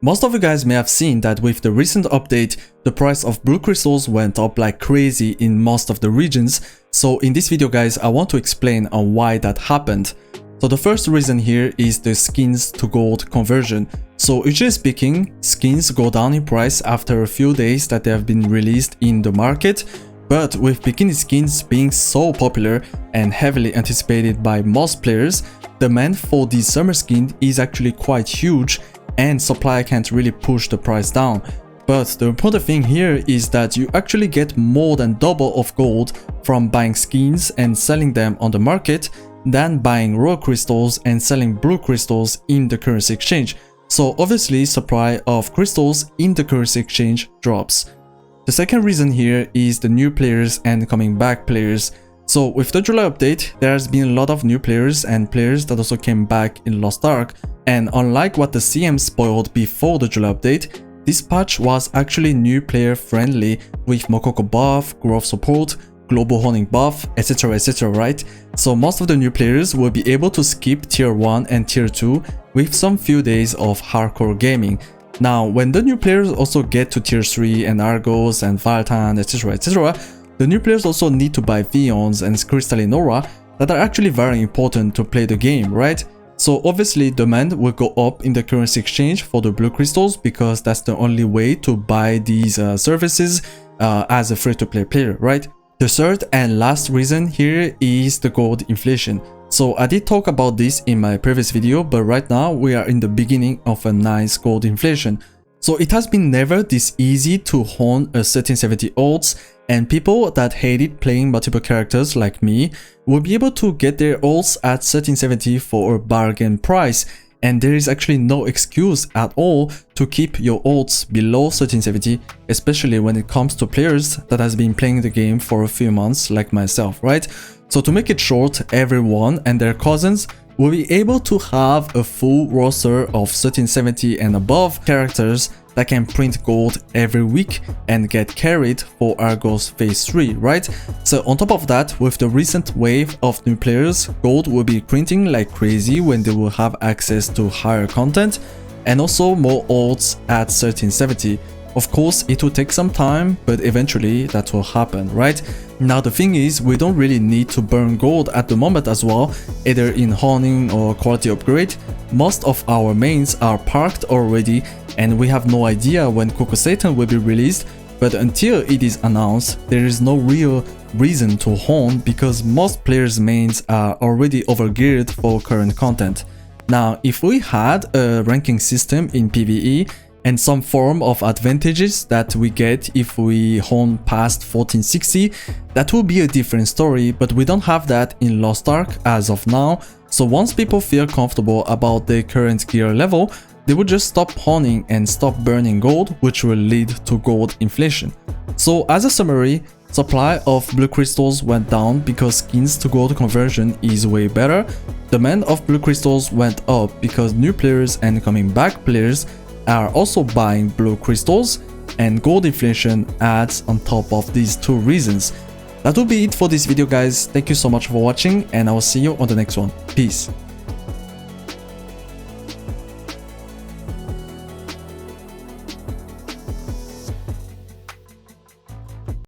Most of you guys may have seen that with the recent update, the price of blue crystals went up like crazy in most of the regions. So in this video guys, I want to explain on why that happened. So the first reason here is the skins to gold conversion. So usually speaking, skins go down in price after a few days that they have been released in the market. But with bikini skins being so popular and heavily anticipated by most players, demand for these summer skins is actually quite huge and supply can't really push the price down. But the important thing here is that you actually get more than double of gold from buying skins and selling them on the market than buying raw crystals and selling blue crystals in the currency exchange. So obviously supply of crystals in the currency exchange drops. The second reason here is the new players and coming back players. So with the July update, there has been a lot of new players and players that also came back in Lostark. And unlike what the CM spoiled before the July update, this patch was actually new player friendly with Mokoko buff, growth support, global honing buff, etc, right? So most of the new players will be able to skip tier 1 and tier 2 with some few days of hardcore gaming. Now when the new players also get to tier 3 and Argos and Valtan, etc, the new players also need to buy Vions and Crystalline Aura that are actually very important to play the game, right? So obviously demand will go up in the currency exchange for the blue crystals because that's the only way to buy these services as a free-to-play player, right? The third and last reason here is the gold inflation. So I did talk about this in my previous video, but right now we are in the beginning of a nice gold inflation. So it has been never this easy to hone a 1370 ults, and people that hated playing multiple characters like me will be able to get their ults at 1370 for a bargain price. And there is actually no excuse at all to keep your ults below 1370, especially when it comes to players that has been playing the game for a few months like myself, right? So to make it short, everyone and their cousins will be able to have a full roster of 1370 and above characters that can print gold every week and get carried for Argos phase 3, right? So on top of that, with the recent wave of new players, gold will be printing like crazy when they will have access to higher content and also more ults at 1370. Of course, it will take some time, but eventually that will happen, right? Now the thing is, we don't really need to burn gold at the moment as well, either in honing or quality upgrade. Most of our mains are parked already and we have no idea when Coco Satan will be released, but until it is announced, there is no real reason to hone because most players' mains are already overgeared for current content. Now, if we had a ranking system in PvE and some form of advantages that we get if we hone past 1460, that will be a different story, but we don't have that in Lostark as of now. So once people feel comfortable about their current gear level, they would just stop honing and stop burning gold, which will lead to gold inflation. So as a summary, supply of blue crystals went down because skins to gold conversion is way better. Demand of blue crystals went up because new players and coming back players are also buying blue crystals, and gold inflation adds on top of these two reasons. That will be it for this video guys. Thank you so much for watching and I will see you on the next one. Peace.